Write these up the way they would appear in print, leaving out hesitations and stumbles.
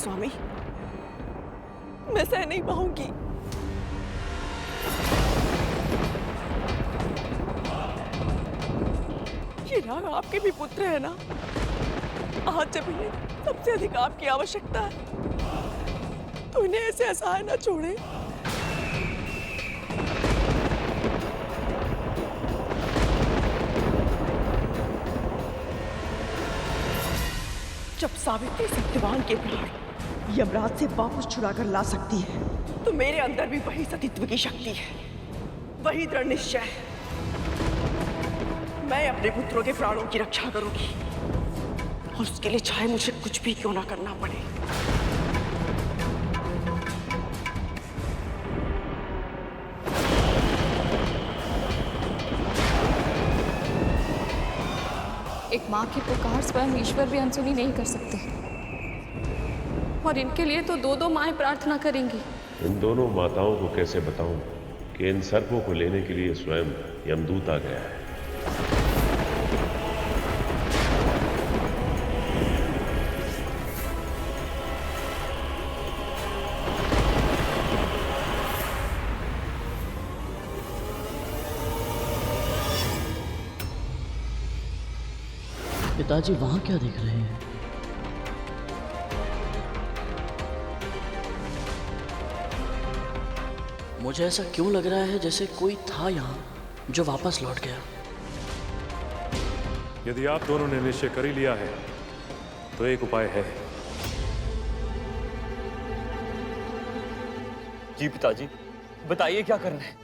स्वामी, मैं सह नहीं पाऊंगी। ये राग आपके भी पुत्र है ना? आज जब इन्हें सबसे अधिक आपकी आवश्यकता है तो इन्हें ऐसे असहाय न छोड़े। जब सावित्री सत्यवान के प्राण यमराज से वापस छुड़ाकर ला सकती है तो मेरे अंदर भी वही सतीत्व की शक्ति है, वही दृढ़ निश्चय है। मैं अपने पुत्रों के प्राणों की रक्षा करूंगी और उसके लिए चाहे मुझे कुछ भी क्यों ना करना पड़े। एक माँ की पुकार स्वयं ईश्वर भी अनसुनी नहीं कर सकते, और इनके लिए तो दो दो माएं प्रार्थना करेंगी। इन दोनों माताओं को कैसे बताऊं कि इन सर्पों को लेने के लिए स्वयं यमदूत आ गया है। पिताजी वहां क्या देख रहे हैं? मुझे ऐसा क्यों लग रहा है जैसे कोई था यहाँ जो वापस लौट गया। यदि आप दोनों ने निश्चय कर ही लिया है तो एक उपाय है। जी पिताजी, बताइए क्या करना है।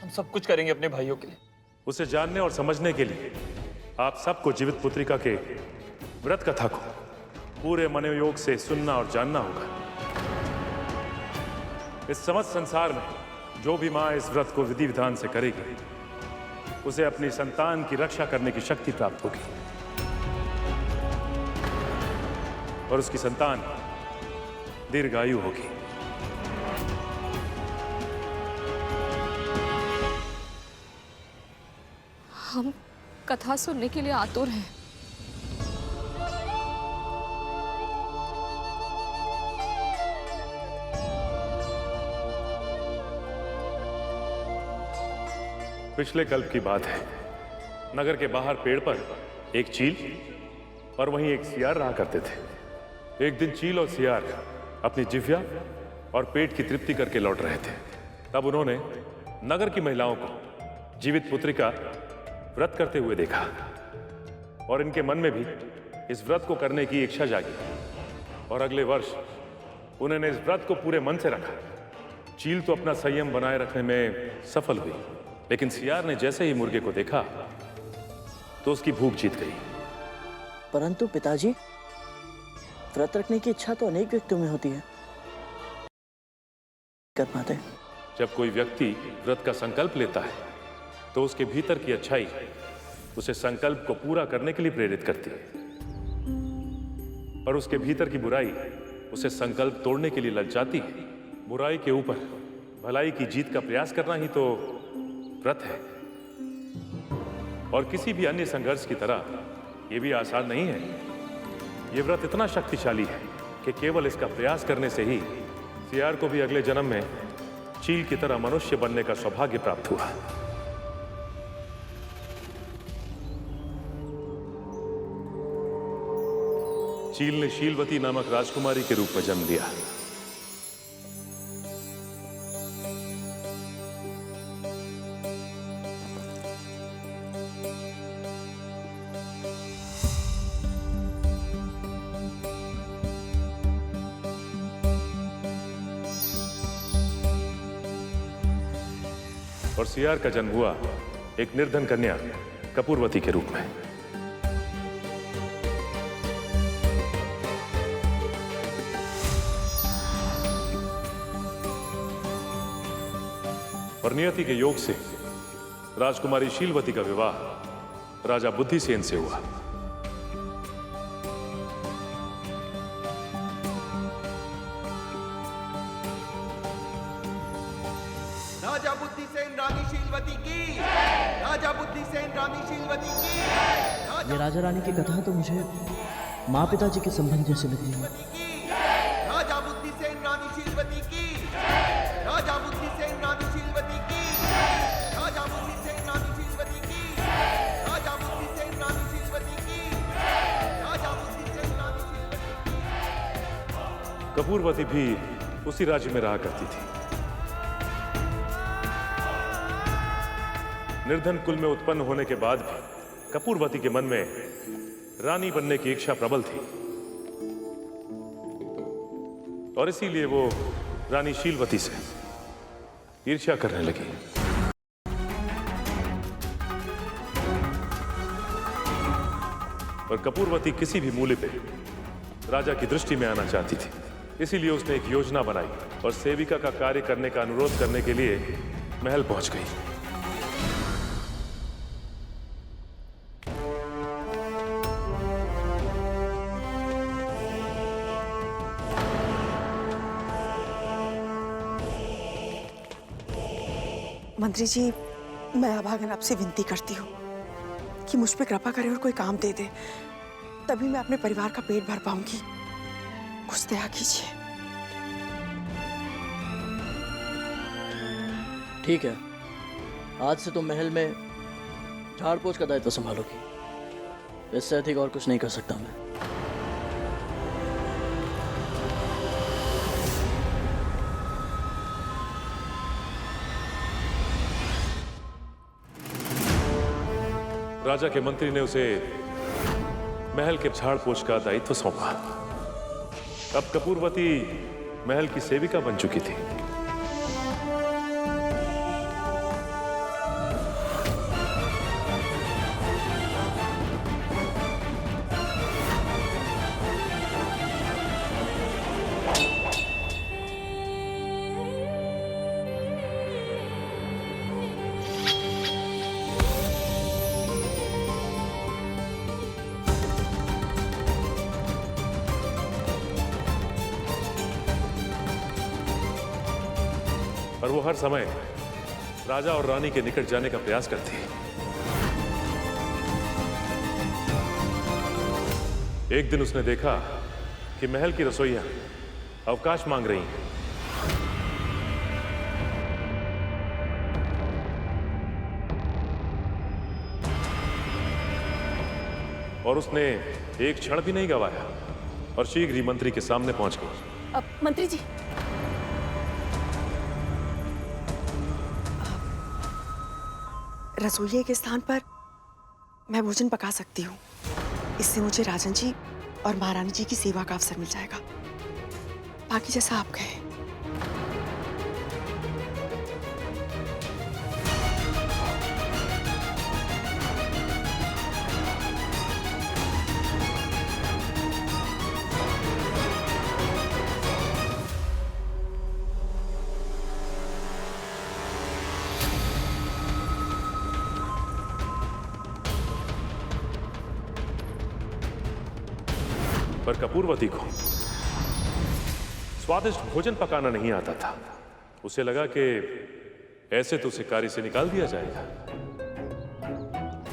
हम सब कुछ करेंगे अपने भाइयों के लिए। उसे जानने और समझने के लिए आप सबको जीवित पुत्रिका के व्रत कथा को पूरे मनोयोग से सुनना और जानना होगा। इस समस्त संसार में जो भी मां इस व्रत को विधि विधान से करेगी उसे अपनी संतान की रक्षा करने की शक्ति प्राप्त होगी और उसकी संतान दीर्घायु होगी। हम कथा सुनने के लिए आतुर हैं। पिछले कल्प की बात है। नगर के बाहर पेड़ पर एक चील और वहीं एक सियार रहा करते थे। एक दिन चील और सियार अपनी जिह्वा और पेट की तृप्ति करके लौट रहे थे। तब उन्होंने नगर की महिलाओं को जीवित पुत्रिका व्रत करते हुए देखा और इनके मन में भी इस व्रत को करने की इच्छा जागी और अगले वर्ष उन्होंने इस व्रत को पूरे मन से रखा। चील तो अपना संयम बनाए रखने में सफल हुई, लेकिन सियार ने जैसे ही मुर्गे को देखा तो उसकी भूख जीत गई। परंतु पिताजी, व्रत रखने की इच्छा तो अनेक व्यक्तियों में होती है, कर पाते। जब कोई व्यक्ति व्रत का संकल्प लेता है तो उसके भीतर की अच्छाई उसे संकल्प को पूरा करने के लिए प्रेरित करती है और उसके भीतर की बुराई उसे संकल्प तोड़ने के लिए ललचाती है। बुराई के ऊपर भलाई की जीत का प्रयास करना ही तो व्रत है। और किसी भी अन्य संघर्ष की तरह यह भी आसान नहीं है। यह व्रत इतना शक्तिशाली है कि केवल इसका प्रयास करने से ही सियार को भी अगले जन्म में चील की तरह मनुष्य बनने का सौभाग्य प्राप्त हुआ। चील ने शीलवती नामक राजकुमारी के रूप में जन्म लिया। और सियार का जन्म हुआ एक निर्धन कन्या कपूरवती के रूप में। और नियति के योग से राजकुमारी शीलवती का विवाह राजा बुद्धिसेन से हुआ। राजा बुद्धिसेन रानी शीलवती की, राजा बुद्धिसेन रानी शीलवती की। ये राजा रानी की कथा तो मुझे माँ पिताजी के संबंध जैसे लग रही है। कपूरवती भी उसी राज्य में रहा करती थी। निर्धन कुल में उत्पन्न होने के बाद भी कपूरवती के मन में रानी बनने की इच्छा प्रबल थी और इसीलिए वो रानी शीलवती से ईर्ष्या करने लगी। और कपूरवती किसी भी मूल्य पे राजा की दृष्टि में आना चाहती थी, इसीलिए उसने एक योजना बनाई और सेविका का कार्य करने का अनुरोध करने के लिए महल पहुंच गई। मंत्री जी, मैं अभागन आपसे विनती करती हूँ कि मुझ पे कृपा करे और कोई काम दे दे, तभी मैं अपने परिवार का पेट भर पाऊंगी। कुछ दया कीजिए। ठीक है, आज से तुम महल में झाड़ पोछ का दायित्व संभालोगी। इससे अधिक और कुछ नहीं कर सकता मैं। राजा के मंत्री ने उसे महल के झाड़ पोछ का दायित्व सौंपा। अब कपूरवती महल की सेविका बन चुकी थी। और वो हर समय राजा और रानी के निकट जाने का प्रयास करती है। एक दिन उसने देखा कि महल की रसोइयां अवकाश मांग रही हैं। और उसने एक क्षण भी नहीं गवाया और शीघ्र ही मंत्री के सामने पहुंच गई। अब मंत्री जी, रसोइये के स्थान पर मैं भोजन पका सकती हूँ। इससे मुझे राजन जी और महारानी जी की सेवा का अवसर मिल जाएगा। बाकी जैसा आप कहें। पर कपूरवती को स्वादिष्ट भोजन पकाना नहीं आता था। उसे लगा कि ऐसे तो उसे कार्य से निकाल दिया जाएगा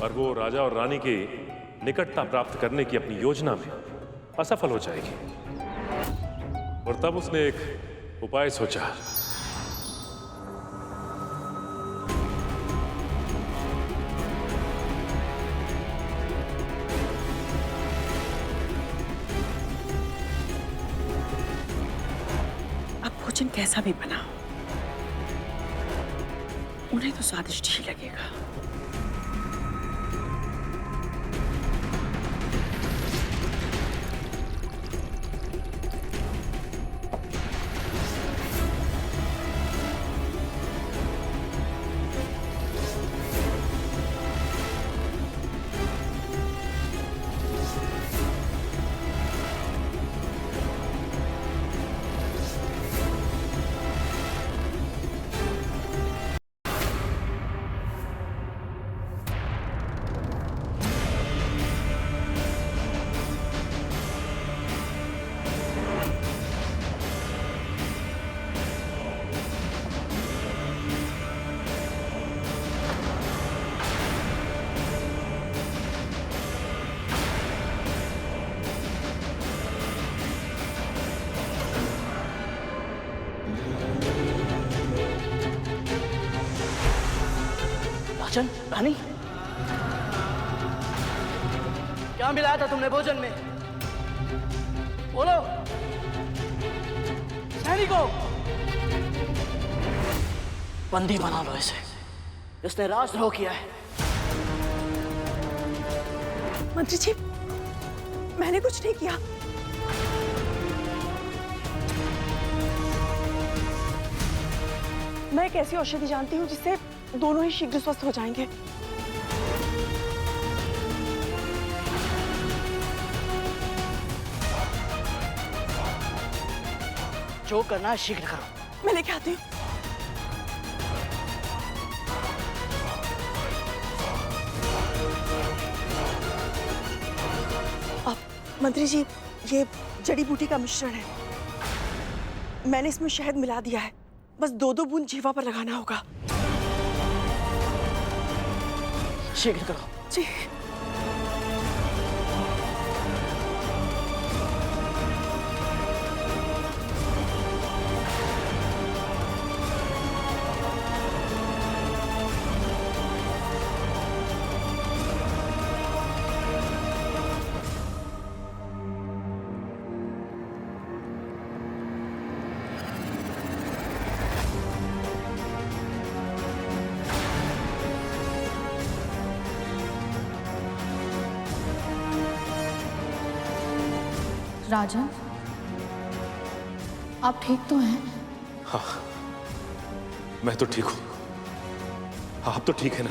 और वो राजा और रानी की निकटता प्राप्त करने की अपनी योजना में असफल हो जाएगी। और तब उसने एक उपाय सोचा। भोजन कैसा भी बना, उन्हें तो स्वादिष्ट ही लगेगा। राजन, रानी, क्या मिलाया था तुमने भोजन में? बोलो। प्रहरी को बंदी बना लो इसे, इसने राजद्रोह किया है। मंत्री जी, मैंने कुछ नहीं किया। मैं एक ऐसी औषधि जानती हूँ जिससे दोनों ही शीघ्र स्वस्थ हो जाएंगे। जो करना है शीघ्र करो। मैं लेके आती हूँ। मंत्री जी, ये जड़ी बूटी का मिश्रण है। मैंने इसमें शहद मिला दिया है। बस 2-2 बूंद जीवा पर लगाना होगा। शीघ्र करो। जी। राजन, आप ठीक तो हैं? हाँ, मैं तो ठीक हूं। आप तो ठीक है ना?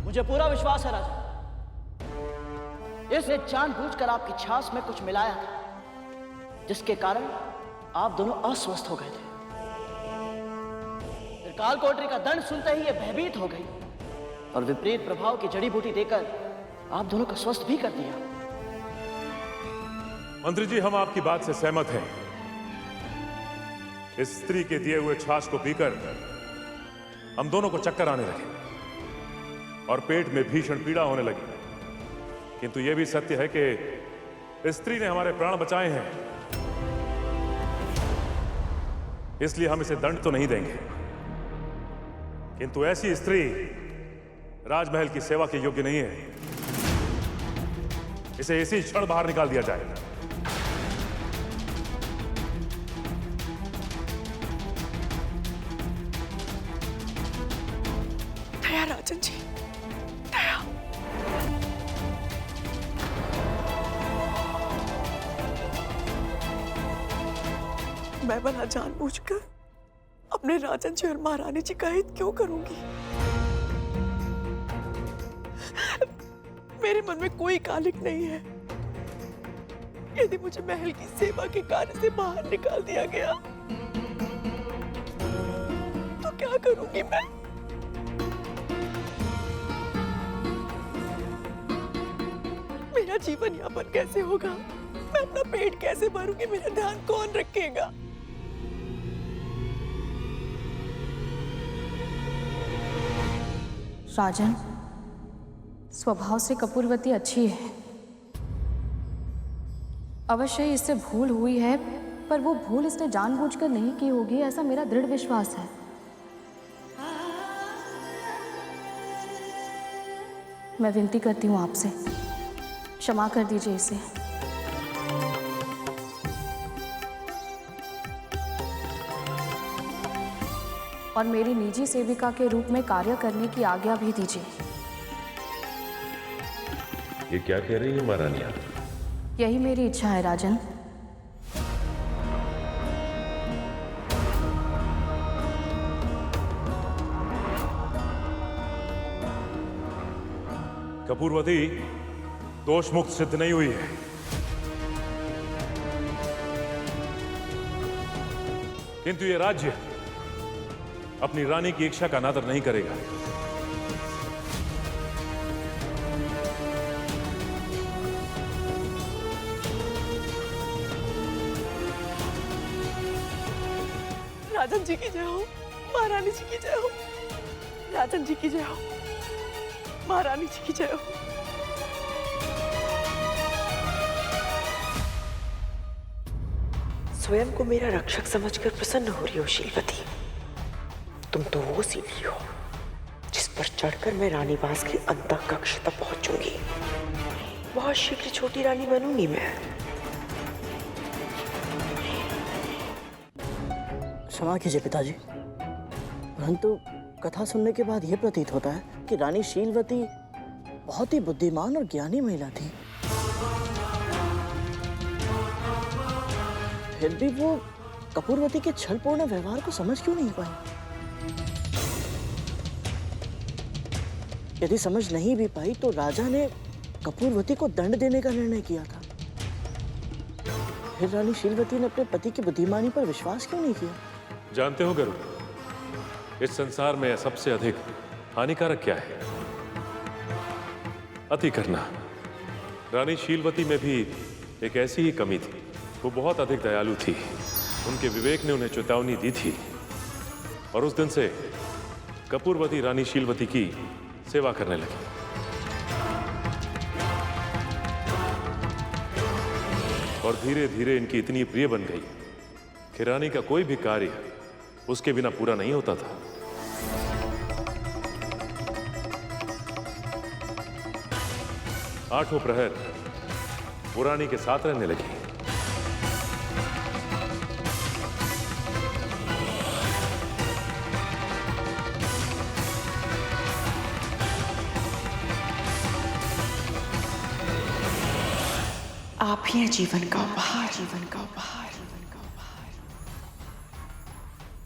मुझे पूरा विश्वास है राजा, इसने जानबूझकर आपकी छाछ में कुछ मिलाया था, जिसके कारण आप दोनों अस्वस्थ हो गए थे। फिर काल कोठरी का दंड सुनते ही ये भयभीत हो गई और विपरीत प्रभाव की जड़ी बूटी देकर आप दोनों को स्वस्थ भी कर दिया। मंत्री जी, हम आपकी बात से सहमत हैं। इस स्त्री के दिए हुए छाछ को पीकर हम दोनों को चक्कर आने लगे और पेट में भीषण पीड़ा होने लगी। किंतु यह भी सत्य है कि इस स्त्री ने हमारे प्राण बचाए हैं, इसलिए हम इसे दंड तो नहीं देंगे। किंतु ऐसी स्त्री राजमहल की सेवा के योग्य नहीं है। इसे इसी क्षण बाहर निकाल दिया जाए। दया राजन जी, दया। मैं भला जानबूझकर अपने राजन जी और महारानी जी का हित क्यों करूंगी? मेरे मन में कोई कालिक नहीं है। यदि मुझे महल की सेवा के कार्य से बाहर निकाल दिया गया तो क्या करूंगी मैं? मेरा जीवन यापन कैसे होगा? मैं अपना पेट कैसे भरूंगी? मेरा ध्यान कौन रखेगा? राजन, स्वभाव से कपूरवती अच्छी है। अवश्य ही इससे भूल हुई है, पर वो भूल इसने जानबूझकर नहीं की होगी, ऐसा मेरा दृढ़ विश्वास है। मैं विनती करती हूँ आपसे, क्षमा कर दीजिए इसे। और मेरी निजी सेविका के रूप में कार्य करने की आज्ञा भी दीजिए। ये क्या कह रही है महारानी? यही मेरी इच्छा है राजन। कपूरवती दोष मुक्त सिद्ध नहीं हुई है। किंतु ये राज्य अपनी रानी की इच्छा का अनादर नहीं करेगा। राजन जी की जय हो, महारानी जी की जय हो। राजन जी की जय हो, महारानी जी की जय हो। स्वयं को मेरा रक्षक समझकर प्रसन्न हो रही हो शीलवती, तुम तो वो सीढ़ी हो जिस पर चढ़कर मैं रानीवास के अंतः कक्ष तक पहुंचूंगी। बहुत शीघ्र छोटी रानी बनूंगी मैं। क्षमा कीजिए पिताजी, परंतु कथा सुनने के बाद यह प्रतीत होता है कि रानी शीलवती बहुत ही बुद्धिमान और ज्ञानी महिला थी। फिर भी वो कपूरवती के छलपूर्ण व्यवहार को समझ क्यों नहीं पाई? यदि समझ नहीं भी पाई तो राजा ने कपूरवती को दंड देने का निर्णय किया था। फिर रानी शीलवती ने अपने पति की बुद्धिमानी पर विश्वास क्यों नहीं किया? जानते हो गरुड़, इस संसार में सबसे अधिक हानिकारक क्या है? अति करना। रानी शीलवती में भी एक ऐसी ही कमी थी। वो बहुत अधिक दयालु थी। उनके विवेक ने उन्हें चेतावनी दी थी और उस दिन से कपूरवती रानी शीलवती की सेवा करने लगी। और धीरे धीरे इनकी इतनी प्रिय बन गई कि रानी का कोई भी कार्य उसके बिना पूरा नहीं होता था। आठों प्रहर वो रानी के साथ रहने लगी। आप ही हैं जीवन का उपहार, जीवन का उपहार।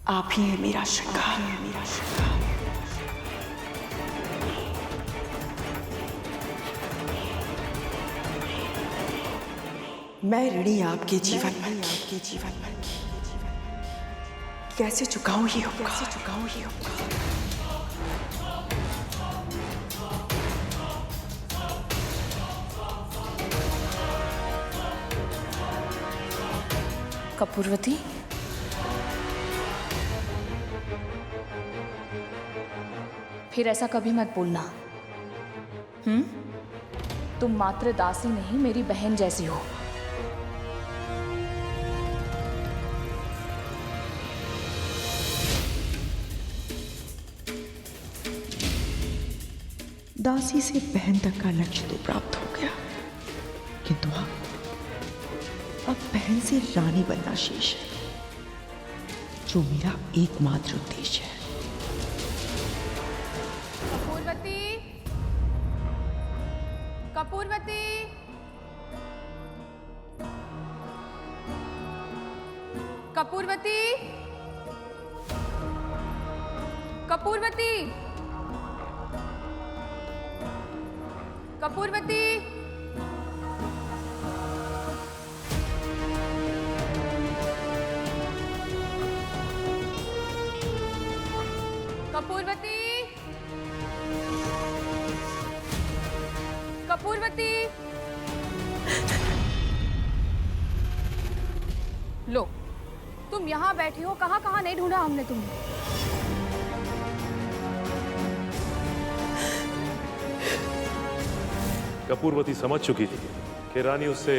आप ही हैं मेरा श्रृंगार, मेरा श्रृंगार। मैं ऋणी आपके जीवन भर की, कैसे चुकाऊं ये उपकार, कैसे चुकाऊं ये उपकार। कपूरवती, फिर ऐसा कभी मत बोलना। तुम मात्र दासी नहीं, मेरी बहन जैसी हो। दासी से बहन तक का लक्ष्य तो प्राप्त हो गया, किंतु अब बहन से रानी बनना शेष है, जो मेरा एकमात्र उद्देश्य है। कपूरवती, कपूरवती, कपूरवती, कपूरवती, कपूरवती, कपूरवती, कपूरवती। लो, तुम यहाँ बैठी हो, कहाँ कहाँ नहीं ढूंढा हमने तुम्हें। कपूरवती समझ चुकी थी कि रानी उससे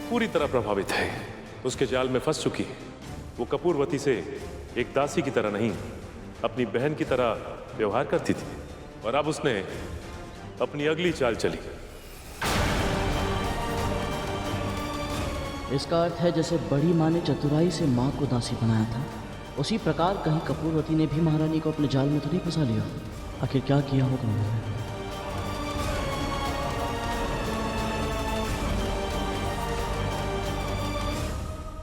पूरी तरह प्रभावित है, उसके जाल में फंस चुकी है। वो कपूरवती से एक दासी की तरह नहीं, अपनी बहन की तरह व्यवहार करती थी और अब उसने अपनी अगली चाल चली। इसका अर्थ है जैसे बड़ी माँ ने चतुराई से माँ को दासी बनाया था, उसी प्रकार कहीं कपूरवती ने भी महारानी को अपने जाल में तो नहीं फंसा लिया। आखिर क्या किया होगा उन्होंने?